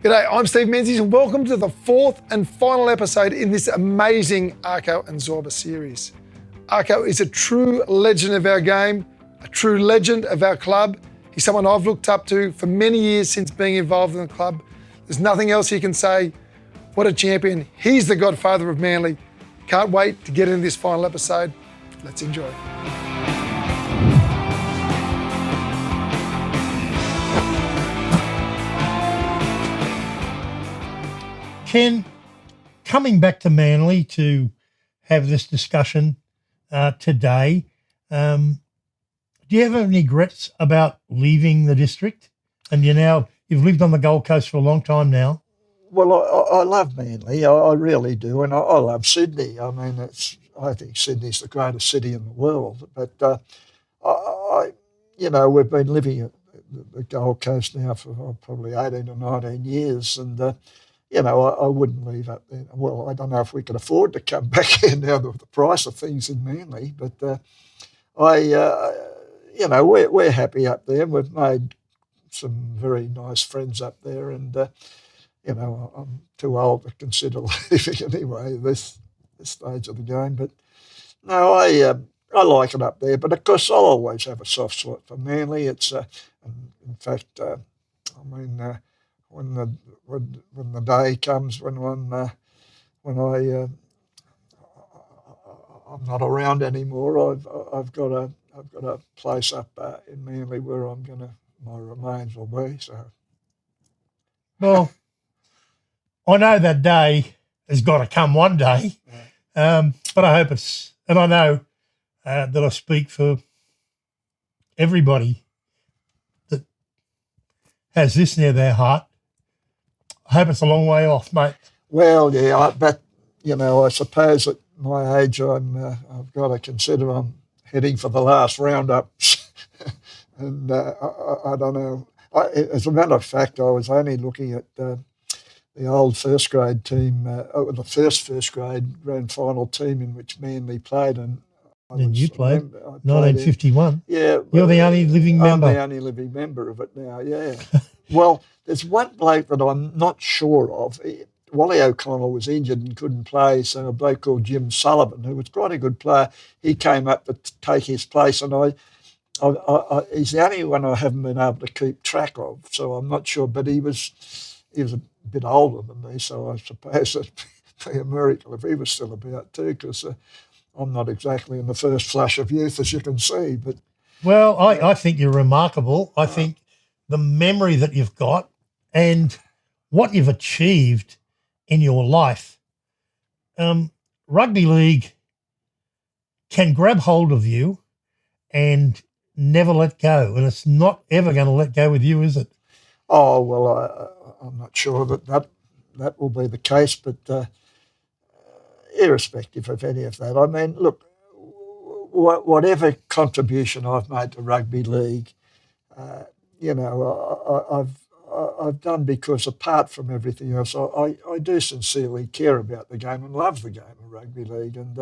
G'day, I'm Steve Menzies and welcome to the fourth and final episode in this amazing Arko and Zorba series. Arko is a true legend of our game, a true legend of our club. He's someone I've looked up to for many years since being involved in the club. There's nothing else he can say. What a champion. He's the godfather of Manly. Can't wait to get into this final episode. Let's enjoy. Ken, coming back to Manly to have this discussion today, do you have any regrets about leaving the district? And you've lived on the Gold Coast for a long time now. Well, I love Manly, I really do, and I love Sydney. I mean, I think Sydney's the greatest city in the world. But we've been living at the Gold Coast now for probably 18 or 19 years, and I wouldn't leave up there. Well, I don't know if we could afford to come back here now with the price of things in Manly, but we're happy up there. We've made some very nice friends up there, and I'm too old to consider leaving anyway at this stage of the game. But no, I like it up there. But of course, I'll always have a soft spot for Manly. It's in fact, when the day comes when I'm not around anymore, I've got a place up in Manly where my remains will be. So, well, I know that day has got to come one day, but I hope and I know that I speak for everybody that has this near their heart. I hope it's a long way off, mate. Well, yeah, I suppose at my age I've got to consider I'm heading for the last roundups. And I don't know. As a matter of fact, I was only looking at the old first grade team, the first grade grand final team in which Manly played. And you played 1951. Yeah. You're the only living member. I'm the only living member of it now, yeah. Well, there's one bloke that I'm not sure of. Wally O'Connell was injured and couldn't play, so a bloke called Jim Sullivan, who was quite a good player, he came up to take his place, and he's the only one I haven't been able to keep track of, so I'm not sure. But he was a bit older than me, so I suppose it'd be a miracle if he was still about too, because I'm not exactly in the first flush of youth, as you can see. But well, I think you're remarkable. I think the memory that you've got and what you've achieved in your life, rugby league can grab hold of you and never let go, and it's not ever going to let go with you, is it? Oh, well, I'm not sure that will be the case, but irrespective of any of that, I mean, look, whatever contribution I've made to rugby league, I've done because apart from everything else, I do sincerely care about the game and love the game of rugby league, and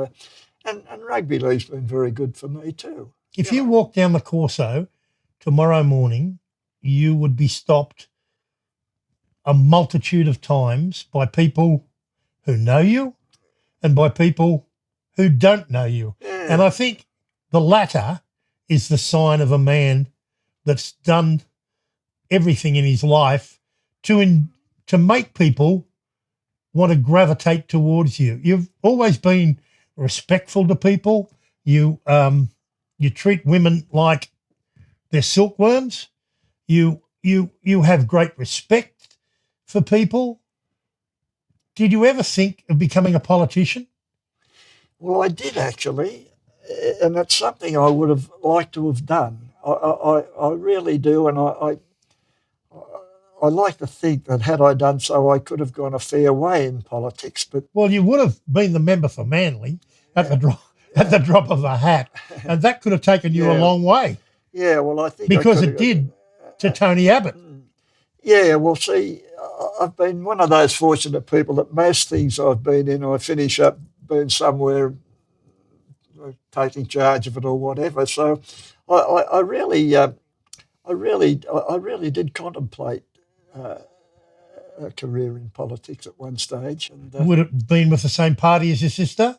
rugby league's been very good for me too. If you walk down the Corso tomorrow morning, you would be stopped a multitude of times by people who know you and by people who don't know you. Yeah. And I think the latter is the sign of a man that's done everything in his life to make people want to gravitate towards you. You've always been respectful to people. You treat women like they're silkworms. You have great respect for people. Did you ever think of becoming a politician? Well, I did actually, and that's something I would have liked to have done. I really do, and I like to think that had I done so, I could have gone a fair way in politics. But well, you would have been the member for Manly at the drop of a hat, and that could have taken you a long way. Yeah, well, I think because it did to Tony Abbott. Yeah, well, see, I've been one of those fortunate people that most things I've been in, I finish up being somewhere taking charge of it or whatever. So I really did contemplate a career in politics at one stage. And Would it have been with the same party as your sister?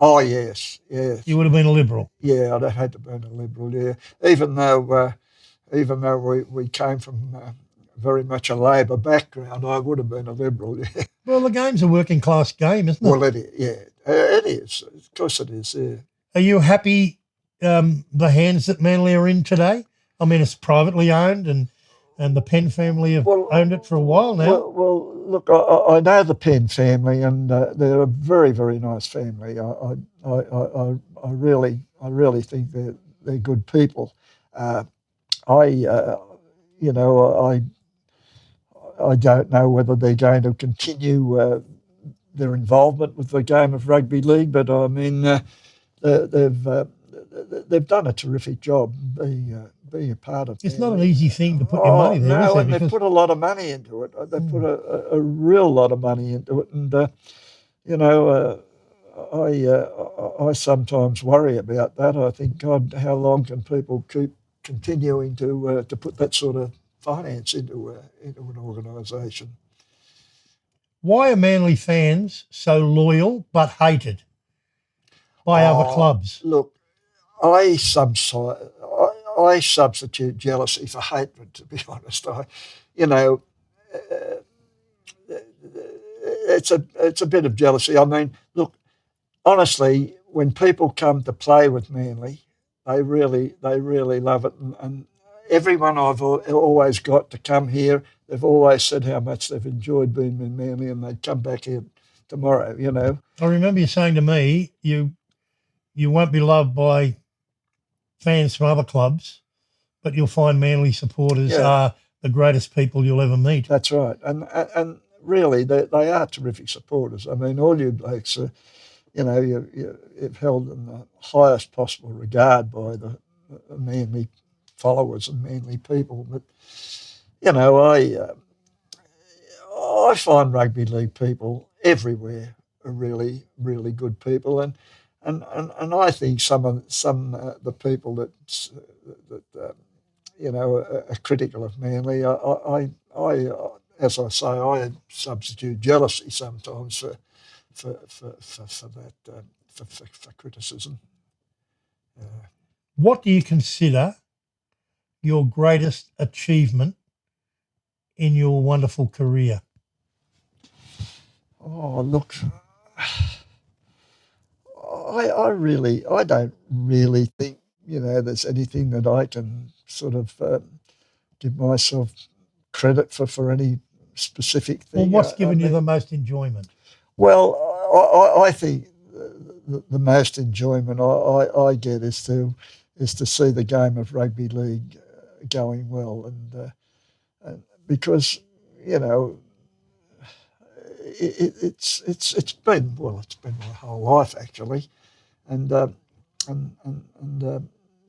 oh yes, yes, You would have been a Liberal. yeah. I'd have had to be a Liberal. Yeah, even though we came from very much a Labor background, I would have been a Liberal. Yeah. Well, the game's a working class game, isn't it? Well, it is. Yeah, it is. Of course, it is. Yeah. Are you happy the hands that Manly are in today? I mean, it's privately owned and the Penn family have owned it for a while now. Well, look, I know the Penn family, and they're a very, very nice family. I really think they're good people. I don't know whether they're going to continue their involvement with the game of rugby league, but I mean, they've done a terrific job being a part of. It's not an easy thing to put your money there, no, is it? and they put a lot of money into it. They put a real lot of money into it, and I sometimes worry about that. I think, God, how long can people keep continuing to put that sort of finance into an organisation? Why are Manly fans so loyal but hated by other clubs? Look, I substitute jealousy for hatred, to be honest. It's a bit of jealousy. I mean, look, honestly, when people come to play with Manly, they really love it, and everyone I've always got to come here, they've always said how much they've enjoyed being in Manly, and they'd come back here tomorrow. I remember you saying to me, you won't be loved by fans from other clubs, but you'll find Manly supporters are the greatest people you'll ever meet. That's right, and really they are terrific supporters. I mean, all you blokes are, you're held in the highest possible regard by the Manly followers and Manly people. But I find rugby league people everywhere are really, really good people, and I think some of the people that are critical of Manly, I as I say, I substitute jealousy sometimes for criticism. What do you consider your greatest achievement in your wonderful career? Oh, look, I don't really think there's anything that I can sort of give myself credit for any specific thing. Well, what's given you the most enjoyment? Well, I think the most enjoyment I get is to see the game of rugby league going well, and because it's been my whole life actually, and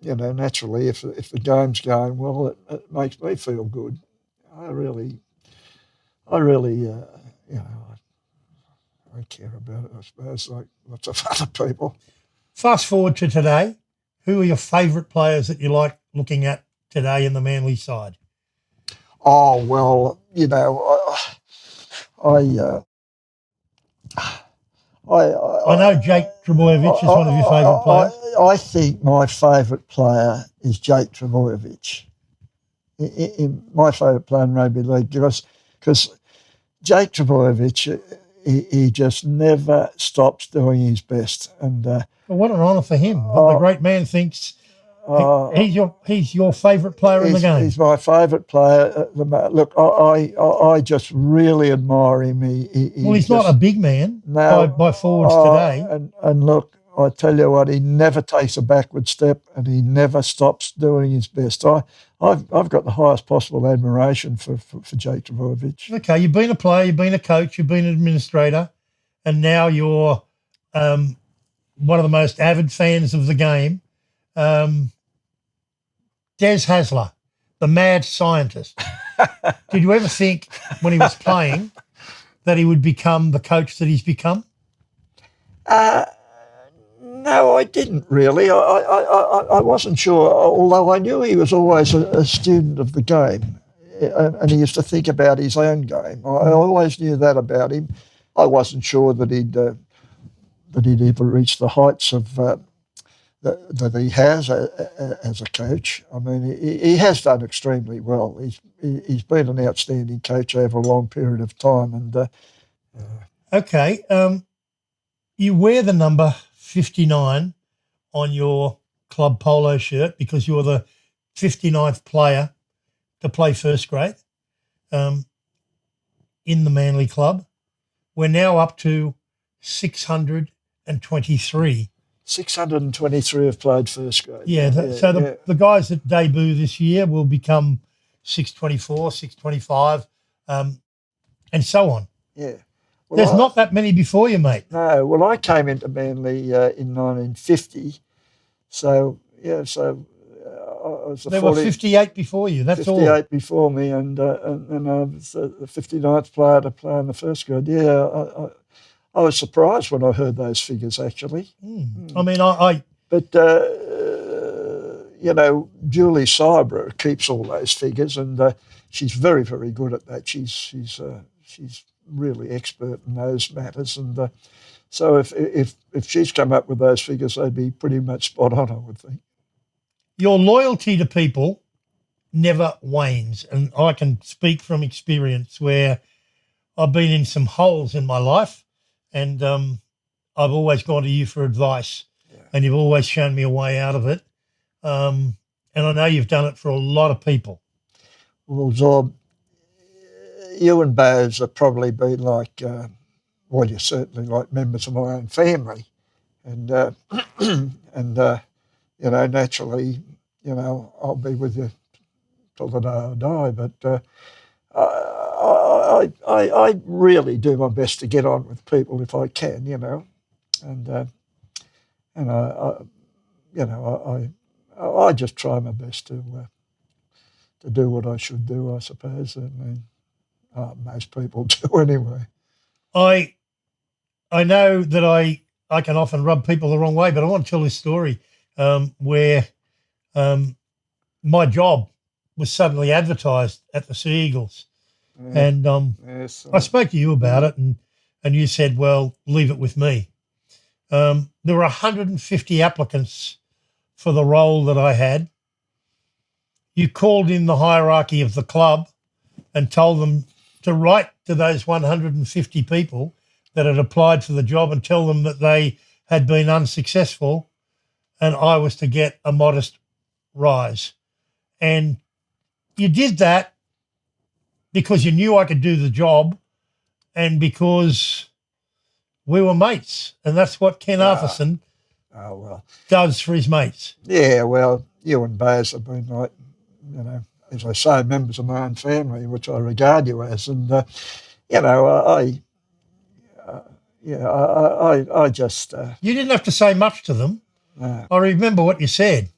naturally if the game's going well, it makes me feel good. I really I care about it, I suppose, like lots of other people. Fast forward to today, who are your favourite players that you like looking at today in the Manly side? Oh, well, I know Jake Trbojevic is one of your favourite players. I think my favourite player is Jake Trbojevic. My favourite player in rugby league, because Jake Trbojevic, he just never stops doing his best. And well, what an honour for him. The great man thinks he's your favourite player in the game. He's my favourite player. Look, I just really admire him. He's not a big man by forwards today. And look, I tell you what, he never takes a backward step, and he never stops doing his best. I've got the highest possible admiration for Jake Trbojevic. Okay, you've been a player, you've been a coach, you've been an administrator, and now you're one of the most avid fans of the game. Des Hasler, the mad scientist. Did you ever think when he was playing that he would become the coach that he's become? No, I didn't really. I wasn't sure, although I knew he was always a student of the game. and he used to think about his own game. I always knew that about him. I wasn't sure that he'd ever reach the heights of that he has as a coach. I mean, he has done extremely well. He's been an outstanding coach over a long period of time. And okay, you wear the number 59 on your club polo shirt because you're the 59th player to play first grade in the Manly club. We're now up to 623. 623 have played first grade. The guys that debut this year will become 624, 625, and so on. Yeah. Well, There's not that many before you, mate. No. Well, I came into Manly in 1950. So I was there were 58 before you. That's 58 all. before me, and I was the 59th player to play in the first grade. Yeah, I was surprised when I heard those figures, actually. I mean, I But, Julie Cybra keeps all those figures, and she's very, very good at that. She's really expert in those matters, and so if she's come up with those figures, they'd be pretty much spot on, I would think. your loyalty to people never wanes, and I can speak from experience where I've been in some holes in my life, and I've always gone to you for advice, and you've always shown me a way out of it. And I know you've done it for a lot of people. Well, Zorb, you and Baz have probably been like, you're certainly like members of my own family, and naturally, I'll be with you till the day I die. But I really do my best to get on with people if I can, and I just try my best to do what I should do, I suppose. I mean, most people do anyway. I know that I can often rub people the wrong way, but I want to tell this story where my job was suddenly advertised at the Sea Eagles. Yeah. And I spoke to you about it, and you said, well, leave it with me. There were 150 applicants for the role that I had. You called in the hierarchy of the club and told them to write to those 150 people that had applied for the job and tell them that they had been unsuccessful and I was to get a modest rise. And you did that because you knew I could do the job and because we were mates. And that's what Ken Arthurson does for his mates. Yeah, well, you and Baz have been like, as I say, members of my own family, which I regard you as. And, I just... you didn't have to say much to them. No. I remember what you said.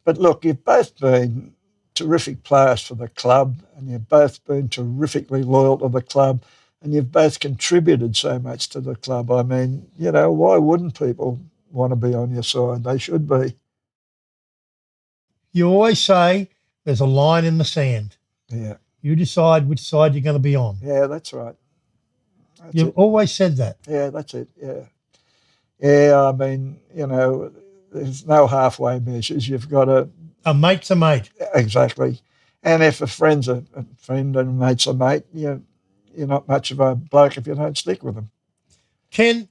But look, you've both been terrific players for the club, and you've both been terrifically loyal to the club, and you've both contributed so much to the club. I mean, why wouldn't people want to be on your side? They should be. You always say there's a line in the sand. Yeah. You decide which side you're going to be on. Yeah, that's right. You've always said that. Yeah, that's it, yeah. Yeah, I mean, there's no halfway measures. You've got to... A mate's a mate. Exactly. And if a friend's a friend and a mate's a mate, you're not much of a bloke if you don't stick with them. Ken,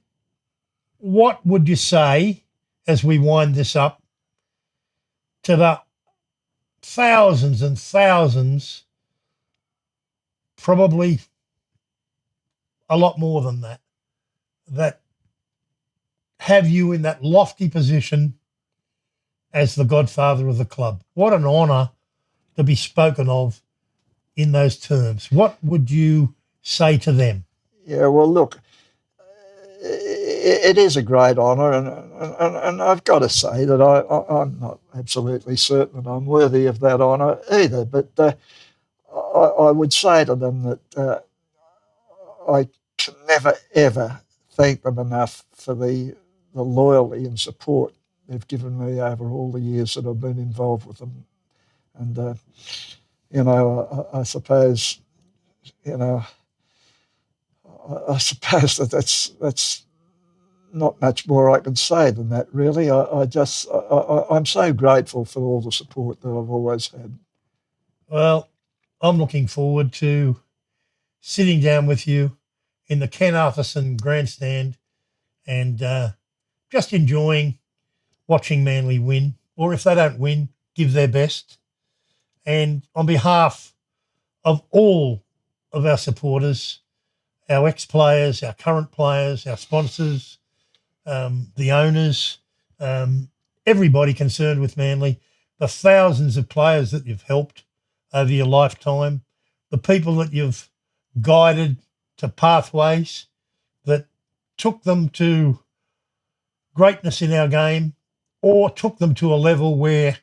what would you say, as we wind this up, to the thousands and thousands, probably a lot more than that, that have you in that lofty position as the godfather of the club? What an honour to be spoken of in those terms. What would you say to them? Yeah, well, look, it is a great honour, and I've got to say that I'm not absolutely certain that I'm worthy of that honour either, but I would say to them that I can never, ever thank them enough for the loyalty and support they've given me over all the years that I've been involved with them. And, I suppose, I suppose that's not much more I can say than that, really. I'm so grateful for all the support that I've always had. Well, I'm looking forward to sitting down with you in the Ken Arthurson grandstand and just enjoying watching Manly win, or if they don't win, give their best. And on behalf of all of our supporters, our ex-players, our current players, our sponsors, the owners, everybody concerned with Manly, the thousands of players that you've helped over your lifetime, the people that you've guided to pathways that took them to greatness in our game or took them to a level where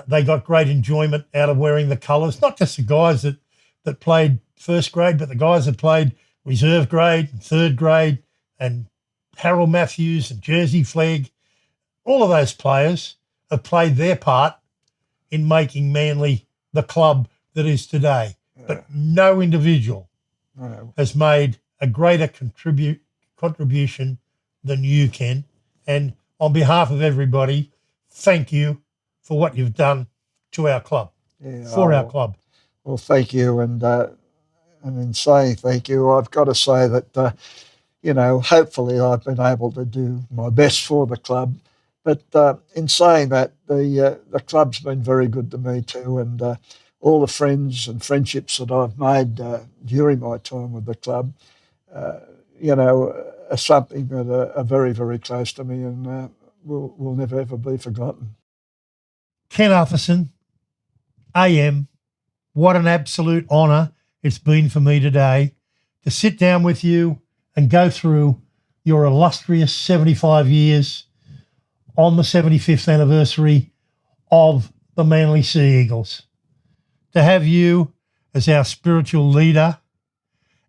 they got great enjoyment out of wearing the colours, not just the guys that played first grade, but the guys that played reserve grade and third grade, and Harold Matthews and Jersey Flegg. All of those players have played their part in making Manly the club that is today. But no individual has made a greater contribution than you, Ken. And on behalf of everybody, thank you for what you've done to our club, our club. Well, thank you. And in saying thank you, I've got to say that, hopefully I've been able to do my best for the club. But in saying that, the club's been very good to me too. And all the friends and friendships that I've made during my time with the club, are something that are very, very close to me and will never, ever be forgotten. Ken Arthurson, AM, what an absolute honour it's been for me today to sit down with you and go through your illustrious 75 years on the 75th anniversary of the Manly Sea Eagles. To have you as our spiritual leader,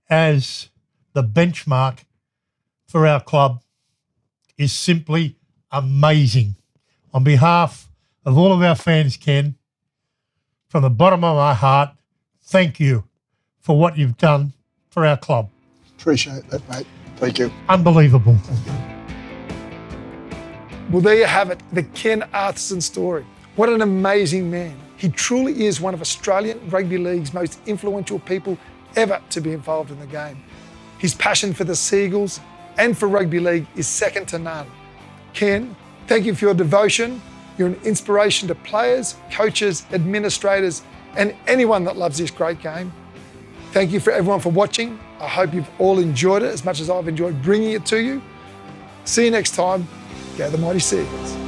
as the benchmark for our club is simply amazing. On behalf of all of our fans, Ken, from the bottom of my heart, thank you for what you've done for our club. Appreciate that, mate. Thank you. Unbelievable. Thank you. Well, there you have it, the Ken Arthurson story. What an amazing man. He truly is one of Australian Rugby League's most influential people ever to be involved in the game. His passion for the Seagulls and for Rugby League is second to none. Ken, thank you for your devotion. You're an inspiration to players, coaches, administrators, and anyone that loves this great game. Thank you for everyone for watching. I hope you've all enjoyed it as much as I've enjoyed bringing it to you. See you next time. Go the Mighty Seagulls.